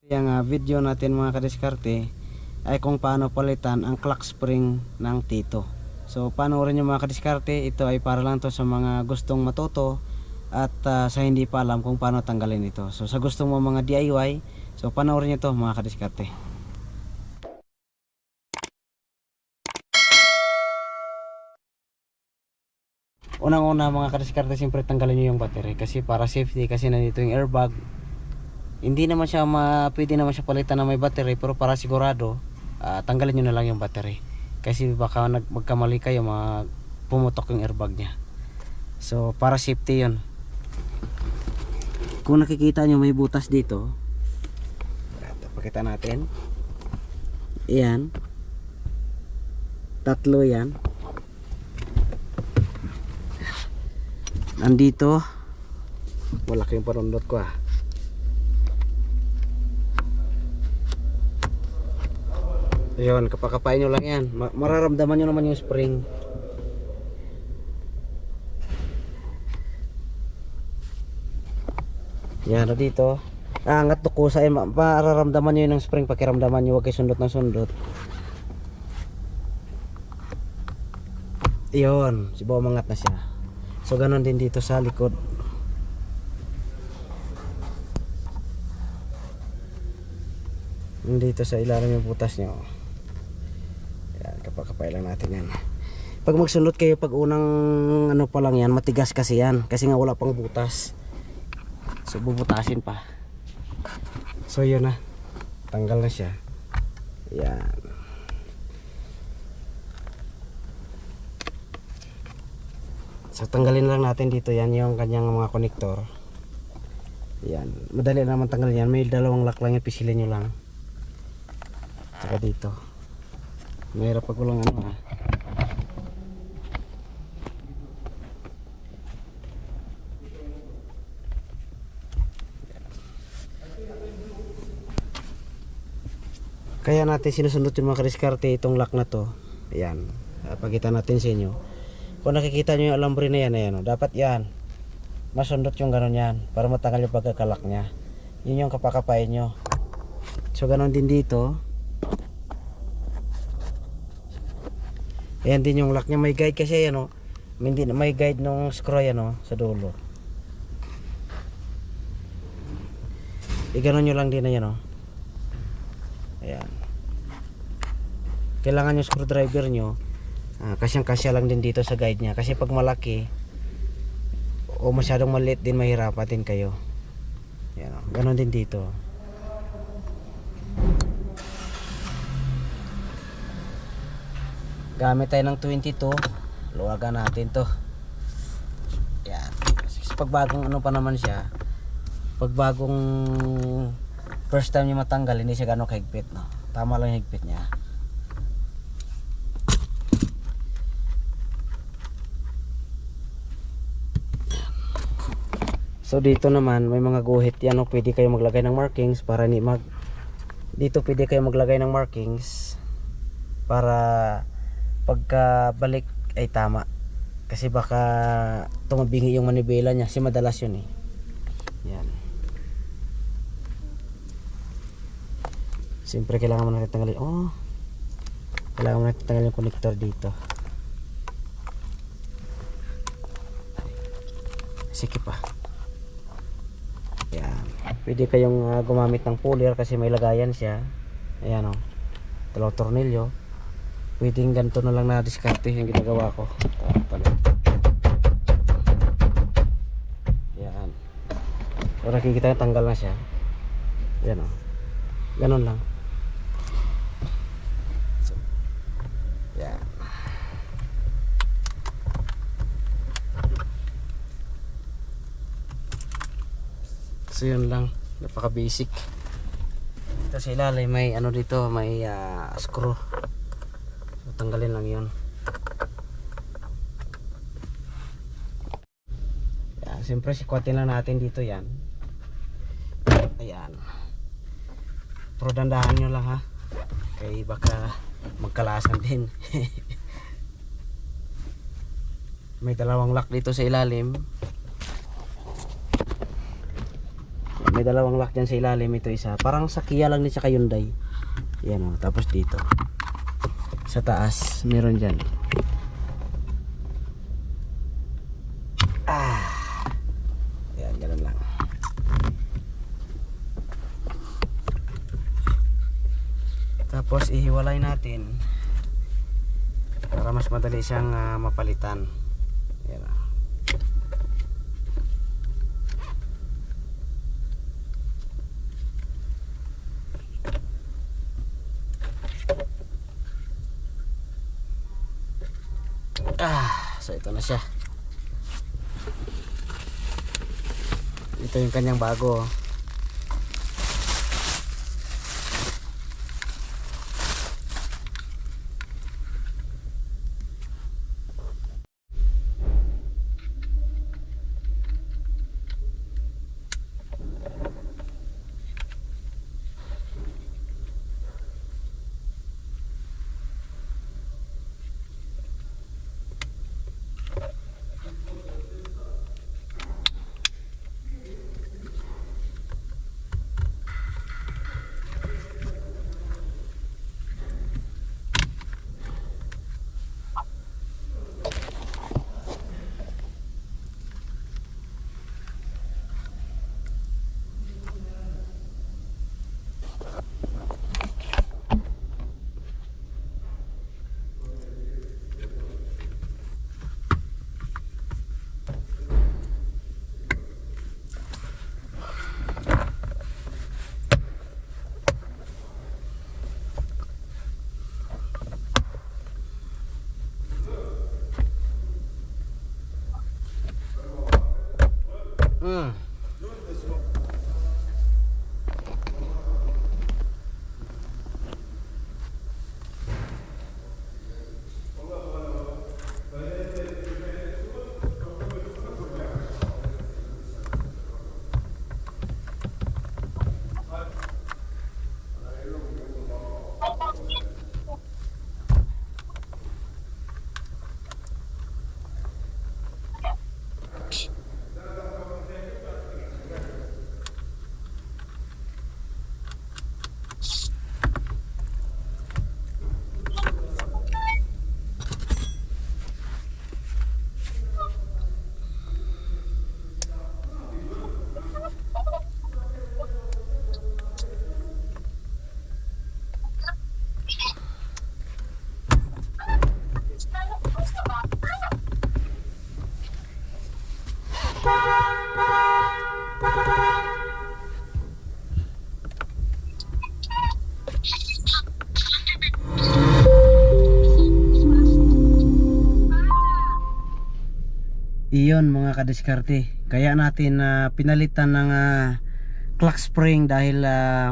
Yung video natin mga kadiskarte ay kung paano palitan ang clock spring ng Tito. So panoorin nyo mga kadiskarte, ito ay para lang to sa mga gustong matuto at sa hindi pa alam kung paano tanggalin ito. So sa gusto mo mga DIY, so panoorin nyo to mga kadiskarte. Unang-una mga kadiskarte, siyempre tanggalin nyo yung battery kasi para safety, kasi nandito yung airbag. Hindi naman siya pwede naman siya palitan na may battery, pero para sigurado tanggalin nyo na lang yung battery kasi baka magkamali kayo, pumutok yung airbag nya. So para safety yun. Kung nakikita nyo may butas dito, pakita natin. Ayan, tatlo yan. Nandito malaking parundot ko Ayun, kapakapain nyo lang yan. Mararamdaman nyo naman yung spring. Yan, dito. Angat to ko sa mararamdaman nyo yun ng spring. Pakiramdaman nyo, huwag kayo sundot ng sundot. Ayun, sibaw mangat na siya. So ganon din dito sa likod. Dito sa ilalim yung butas nyo. Yan, kapakapay lang natin yan. Pag magsunod kayo, pag unang ano pa lang yan, matigas kasi yan. Kasi nga wala pang butas. So bubutasin pa. So yun na. Tanggal na siya. Yan. So tanggalin lang natin dito yan, yung kanyang mga konektor. Yan. Madali naman tanggalin yan. May dalawang lock lang yan, pisilin nyo lang. Saka dito. Mahirap pag walang Kaya natin sinusunod yung mga kadiskarte itong lock na to. Ayan. Pakita natin sa inyo. Kung nakikita nyo yung alambre na yan, ayan, dapat yan masundot yung gano'n yan para matanggal yung pagkakalak nya. Yun yung kapakapain nyo. So gano'n din dito. Ayan din yung lock nya, may guide kasi yan, may guide nung screw yan sa dulo. Iganon nyo lang din na yan. Ayan. Kailangan yung screwdriver nyo kasyang kasya lang din dito sa guide nya, kasi pag malaki o masyadong maliit din, mahirapan din kayo. Ayan, ganon din dito. Gamit tayo ng 22. Luwagan natin to. Yan. Pag bagong pa naman siya, pag bagong first time niya matanggal, hindi siya gano'ng kahigpit, tama lang yung higpit niya. So dito naman may mga guhit yan, pwede kayo maglagay ng markings para dito pwede kayo maglagay ng markings para pagkabalik ay tama, kasi baka tumabingi yung manibela niya, kasi madalas yun yan. Siyempre kailangan mo natin tanggalin kailangan mo natin tanggalin yung connector dito. Sige pa. Yan. Pwede kayong gumamit ng puller kasi may lagayan siya. Ayan dalawang tornilyo. Pwedeng ganito na lang na diskarte yung ginagawa ko. Yan. So nakikita nyo, tanggal na siya. Yan ganon lang. So, yan. So yun lang, napaka basic. Ito sa ilalim may dito, may screw. Tanggalin lang yun. Yan, siyempre sikwatin lang natin dito yan. Ayan. Pero dandahan nyo lang kay baka magkalasan din. May dalawang lock dito sa ilalim. may dalawang lock dyan sa ilalim. Ito isa, parang sa Kia lang din sa Hyundai. Yan o, tapos dito sa taas meron dyan. Yan, ganun lang. Tapos ihiwalay natin para mas madali siyang mapalitan. Yan o. So ito na siya. Ito yung kanyang bago. Iyon mga kadiskarte, kaya natin pinalitan ng clock spring dahil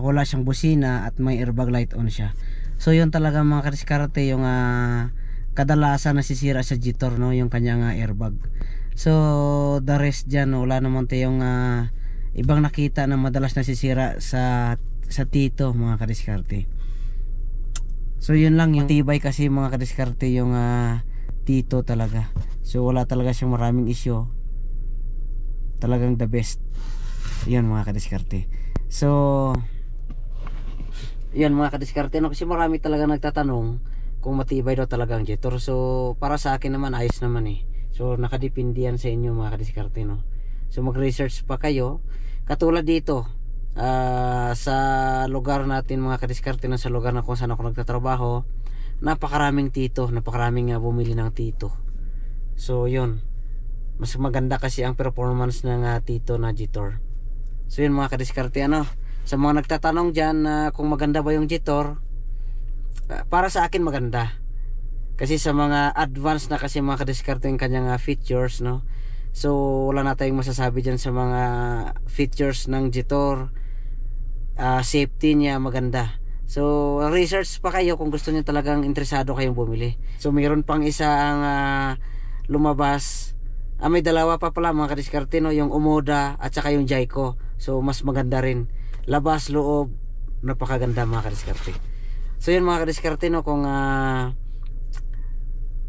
wala siyang busina at may airbag light on siya. So yun talaga mga kadiskarte, yung kadalasan nasisira sa Jitor, no, yung kanyang airbag. So the rest dyan, wala naman tayong ibang nakita na madalas nasisira sa Tito mga kadiskarte. So yun lang, yung tibay kasi mga kadiskarte yung Tito talaga. So wala talaga siyang maraming issue. Talagang the best. Yun mga kadiskarte. So yun mga kadiskarte, no, kasi marami talaga nagtatanong kung matibay daw talaga ang Jitor. So para sa akin naman ayos naman eh. So nakadepende yan sa inyo mga kadiskarte, no. So mag-research pa kayo. Katulad dito sa lugar natin mga kadiskarte, na sa lugar na kung saan ako nagtatrabaho, napakaraming Tito, napakaraming bumili ng Tito. So yun, mas maganda kasi ang performance ng Tito na Jitor. So yun mga kadiskarte, ano, sa mga nagtatanong dyan kung maganda ba yung Jitor, para sa akin maganda. Kasi sa mga advanced na kasi mga kadiskarte yung kanyang features, no. So wala na tayong masasabi dyan sa mga features ng Jitor. Safety niya maganda. So research pa kayo kung gusto niyo, talagang interesado kayong bumili. So mayroon pang isa ang lumabas. May dalawa pa pala mga kadiskarte, no, yung Omoda at saka yung Jayco. So mas maganda rin. Labas, loob, napakaganda mga kadiskarte. So yun mga kadiskarte, no, kung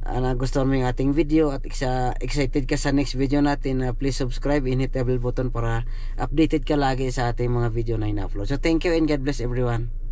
nagustuhan mo yung ating video at excited ka sa next video natin, please subscribe and hit the bell button para updated ka lagi sa ating mga video na ina-upload. So thank you and God bless everyone.